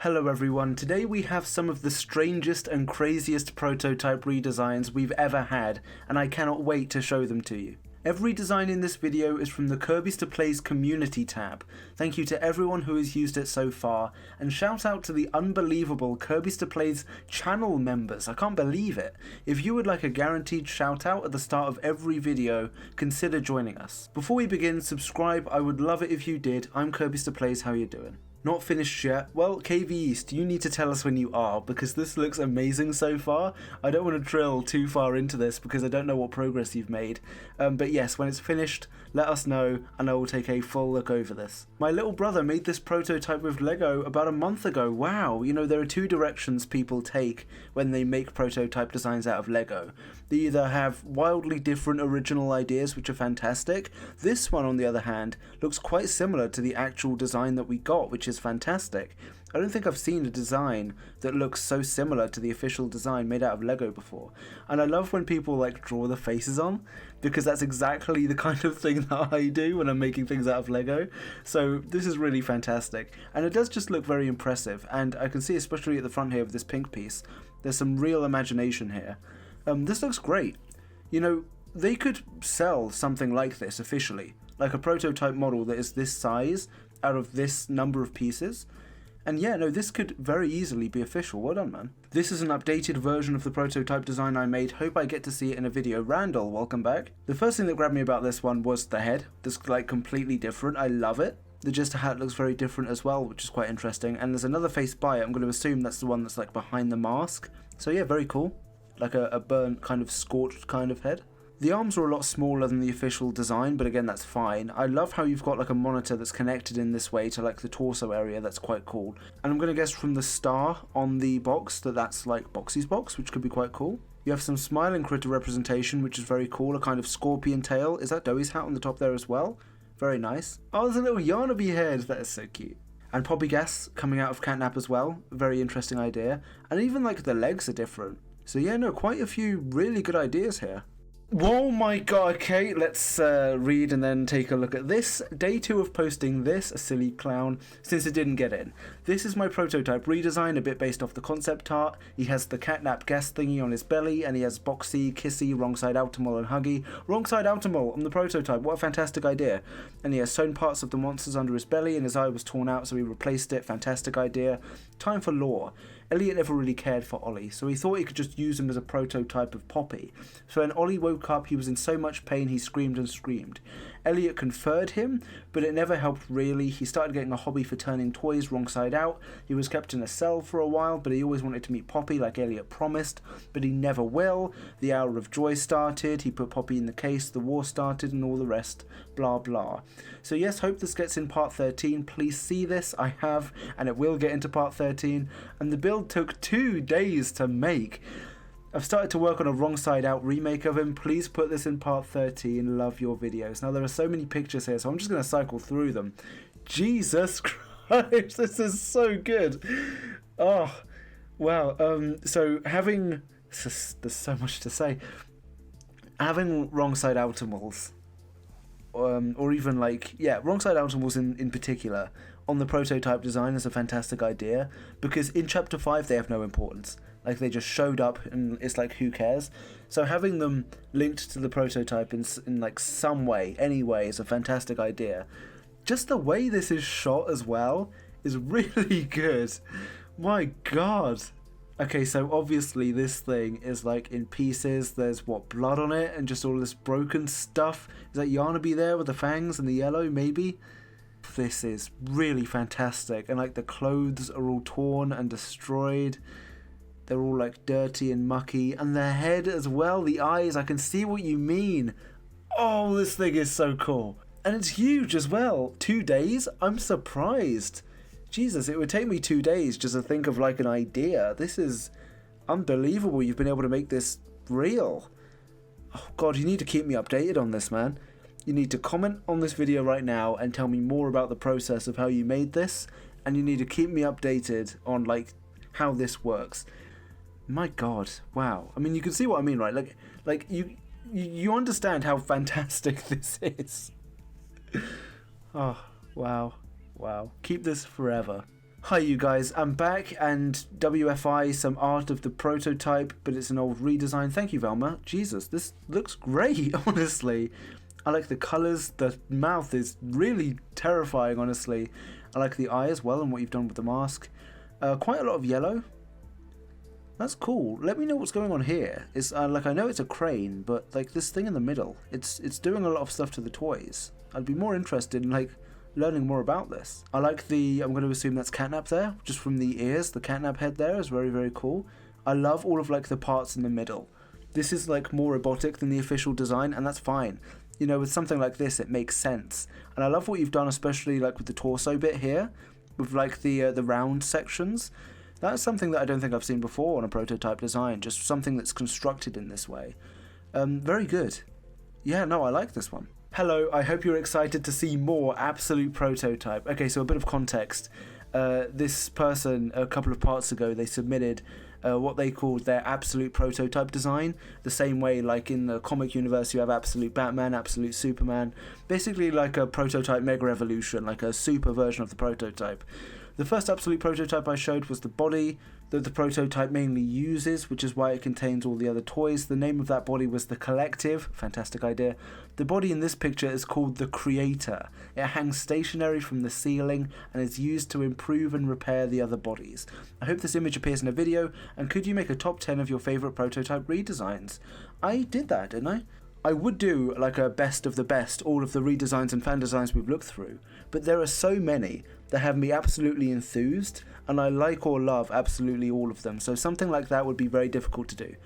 Hello everyone, today we have some of the strangest and craziest prototype redesigns we've ever had, and I cannot wait to show them to you. Every design in this video is from the Kirbyster Plays Community tab. Thank you to everyone who has used it so far, and shout out to the unbelievable Kirbyster Plays channel members. I can't believe it. If you would like a guaranteed shout out at the start of every video, consider joining us. Before we begin, subscribe, I would love it if you did. I'm Kirbyster Plays, how you doing? Not finished yet? Well, KV East, you need to tell us when you are, because this looks amazing so far. I don't want to drill too far into this because I don't know what progress you've made. But yes, when it's finished, let us know and I will take a full look over this. My little brother made this prototype with Lego about a month ago. Wow, you know, there are two directions people take when they make prototype designs out of Lego. They either have wildly different original ideas, which are fantastic. This one, on the other hand, looks quite similar to the actual design that we got, which is fantastic. I don't think I've seen a design that looks so similar to the official design made out of Lego before. And I love when people like draw the faces on, because that's exactly the kind of thing that I do when I'm making things out of Lego. So this is really fantastic. And it does just look very impressive. And I can see, especially at the front here with this pink piece, there's some real imagination here. This looks great. You know, they could sell something like this officially, like a prototype model that is this size out of this number of pieces. And yeah, no, this could very easily be official. Well done, man. This is an updated version of the prototype design I made. Hope I get to see it in a video. Randall, welcome back. The first thing that grabbed me about this one was the head. That's like completely different. I love it. The Jester hat looks very different as well, which is quite interesting. And there's another face by it. I'm going to assume that's the one that's like behind the mask. So yeah, very cool. Like a burnt, kind of scorched kind of head. The arms are a lot smaller than the official design, but again, that's fine. I love how you've got like a monitor that's connected in this way to like the torso area. That's quite cool. And I'm going to guess from the star on the box that that's like Boxy's box, which could be quite cool. You have some smiling critter representation, which is very cool. A kind of scorpion tail. Is that Doey's hat on the top there as well? Very nice. Oh, there's a little Yarnaby head. That is so cute. And Poppy Gas coming out of Catnap as well. Very interesting idea. And even like the legs are different. So yeah, no, quite a few really good ideas here. Whoa my god, okay, let's read and then take a look at this. Day 2 of posting this, a silly clown, since it didn't get in. This is my prototype redesign, a bit based off the concept art. He has the catnap gas thingy on his belly, and he has Boxy, Kissy, wrong side Outermole, and Huggy. Wrong side Outermole on the prototype, what a fantastic idea. And he has sewn parts of the monsters under his belly, and his eye was torn out, so he replaced it. Fantastic idea. Time for lore. Elliot never really cared for Ollie, so he thought he could just use him as a prototype of Poppy. So when Ollie woke up, he was in so much pain he screamed and screamed. Elliot conferred him, but it never helped really. He started getting a hobby for turning toys wrong side out. He was kept in a cell for a while, but he always wanted to meet Poppy like Elliot promised, but he never will. The hour of joy started, he put Poppy in the case, the war started, and all the rest, blah blah. So yes, hope this gets in part 13. Please see this. I have, and it will get into part 13. And the build took 2 days to make. I've started to work on a wrong side out remake of him. Please put this in part 13. Love your videos. Now there are so many pictures here, so I'm just going to cycle through them. Jesus Christ, this is so good. Oh, wow. So having, there's so much to say. Having wrong side Outermoles, or even like, yeah, wrong side Outermoles in particular, on the prototype design is a fantastic idea, because in chapter 5 they have no importance. Like, they just showed up and it's like, who cares? So having them linked to the prototype in like some way, any way, is a fantastic idea. Just the way this is shot as well is really good. My god. Okay, so obviously this thing is like in pieces. There's what, blood on it and just all this broken stuff. Is that Yarnaby there with the fangs and the yellow, maybe? This is really fantastic, and like the clothes are all torn and destroyed. They're all like dirty and mucky, and the head as well, the eyes, I can see what you mean. Oh, this thing is so cool. And it's huge as well. 2 days? I'm surprised. Jesus, it would take me 2 days just to think of like an idea. This is unbelievable. You've been able to make this real. Oh god, you need to keep me updated on this, man. You need to comment on this video right now and tell me more about the process of how you made this, and you need to keep me updated on like how this works. My god, wow. I mean, you can see what I mean, right? Like you understand how fantastic this is. Oh, wow. Wow. Keep this forever. Hi you guys, I'm back, and WFI, some art of the prototype, but it's an old redesign. Thank you, Velma. Jesus, this looks great, honestly. I like the colours, the mouth is really terrifying, honestly. I like the eye as well and what you've done with the mask. Quite a lot of yellow. That's cool. Let me know what's going on here. It's like, I know it's a crane, but like this thing in the middle, it's doing a lot of stuff to the toys. I'd be more interested in like learning more about this. I like the, I'm going to assume that's catnap there, just from the ears. The catnap head there is very, very cool. I love all of like the parts in the middle. This is like more robotic than the official design, and that's fine. You know, with something like this, it makes sense. And I love what you've done, especially like with the torso bit here, with like the round sections. That's something that I don't think I've seen before on a prototype design, just something that's constructed in this way. Very good. Yeah, no, I like this one. Hello, I hope you're excited to see more absolute prototype. Okay, so a bit of context. This person, a couple of parts ago, they submitted what they called their absolute prototype design. The same way, like in the comic universe, you have absolute Batman, absolute Superman. Basically like a prototype Mega Evolution, like a super version of the prototype. The first absolute prototype I showed was the body that the prototype mainly uses, which is why it contains all the other toys. The name of that body was the Collective. Fantastic idea. The body in this picture is called the Creator. It hangs stationary from the ceiling and is used to improve and repair the other bodies. I hope this image appears in a video, and could you make a top 10 of your favourite prototype redesigns? I did that, didn't I? I would do like a best of the best, all of the redesigns and fan designs we've looked through, but there are so many that have me absolutely enthused, and I like or love absolutely all of them, so something like that would be very difficult to do.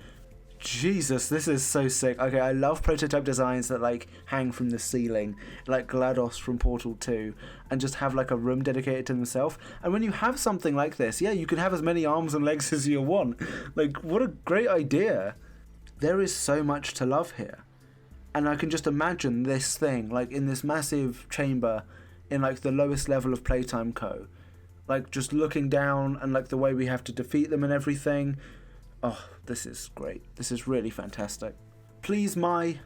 Jesus, this is so sick. Okay, I love prototype designs that like hang from the ceiling, like GLaDOS from Portal 2, and just have like a room dedicated to themselves. And when you have something like this, yeah, you can have as many arms and legs as you want. Like, what a great idea. There is so much to love here. And I can just imagine this thing, like in this massive chamber in like the lowest level of Playtime Co. Like just looking down and like the way we have to defeat them and everything. Oh, this is great. This is really fantastic. Please, my...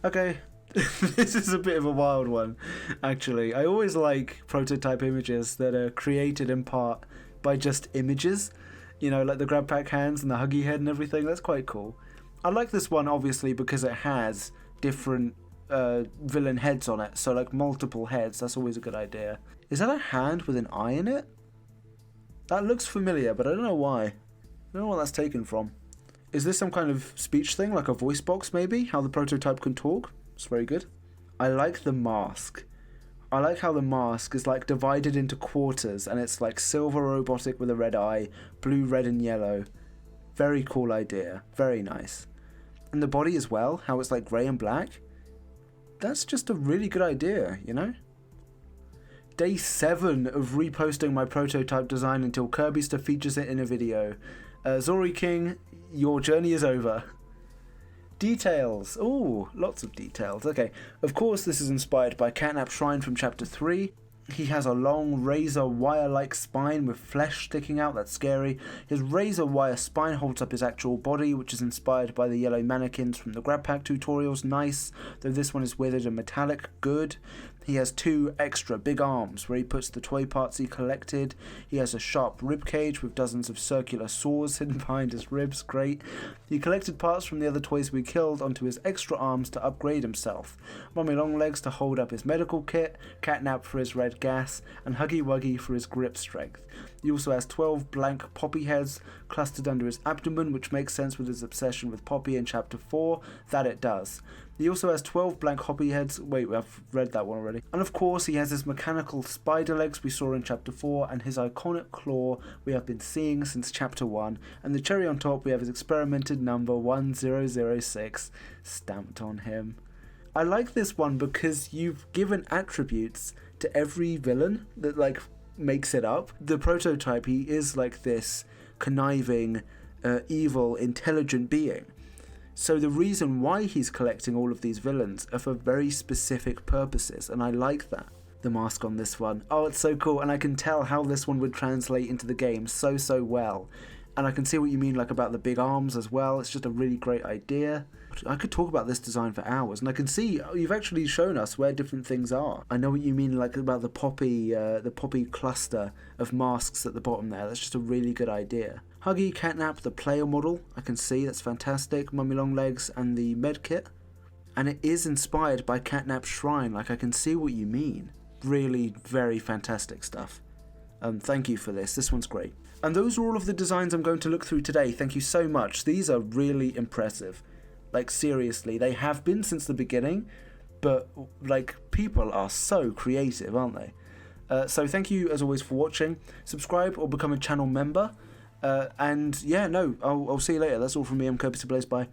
Okay, this is a bit of a wild one, actually. I always like prototype images that are created in part by just images. You know, like the grab pack hands and the huggy head and everything. That's quite cool. I like this one, obviously, because it has different villain heads on it, so like multiple heads. That's always a good idea. Is that a hand with an eye in it? That looks familiar, but I don't know why. I don't know what that's taken from. Is this some kind of speech thing, like a voice box maybe? How the prototype can talk? It's very good. I like the mask. I like how the mask is like divided into quarters, and it's like silver robotic with a red eye, blue, red and yellow. Very cool idea. Very nice. And the body as well, how it's like grey and black. That's just a really good idea, you know? Day 7 of reposting my prototype design until Kirbyster features it in a video. Zori King, your journey is over. Details. Ooh, lots of details. Okay, of course this is inspired by Catnap Shrine from Chapter 3. He has a long razor wire-like spine with flesh sticking out. That's scary. His razor wire spine holds up his actual body, which is inspired by the yellow mannequins from the grab pack tutorials. Nice, though this one is withered and metallic. Good. He has 2 extra big arms where he puts the toy parts he collected. He has a sharp rib cage with dozens of circular saws hidden behind his ribs. Great. He collected parts from the other toys we killed onto his extra arms to upgrade himself. Mummy Longlegs to hold up his medical kit, Catnap for his red gas, and Huggy Wuggy for his grip strength. He also has 12 blank Poppy heads clustered under his abdomen, which makes sense with his obsession with Poppy in Chapter 4. That it does. He also has 12 blank Hoppy heads. Wait, I've read that one already. And of course, he has his mechanical spider legs we saw in Chapter 4, and his iconic claw we have been seeing since Chapter 1. And the cherry on top, we have his experimented number 1006 stamped on him. I like this one because you've given attributes to every villain that like makes it up. The prototype, he is like this conniving, evil, intelligent being. So the reason why he's collecting all of these villains are for very specific purposes, and I like that. The mask on this one. Oh, it's so cool, and I can tell how this one would translate into the game so well. And I can see what you mean, like, about the big arms as well. It's just a really great idea. I could talk about this design for hours, and I can see you've actually shown us where different things are. I know what you mean, like, about the poppy cluster of masks at the bottom there. That's just a really good idea. Huggy, Catnap, the player model, I can see, that's fantastic. Mummy Longlegs and the med kit. And it is inspired by Catnap's shrine, like, I can see what you mean. Really very fantastic stuff. Thank you for this one's great. And those are all of the designs I'm going to look through today. Thank you so much. These are really impressive. Like, seriously, they have been since the beginning, but, like, people are so creative, aren't they? So thank you, as always, for watching. Subscribe or become a channel member. And, yeah, no, I'll see you later. That's all from me. I'm Kirbyster Plays. Bye.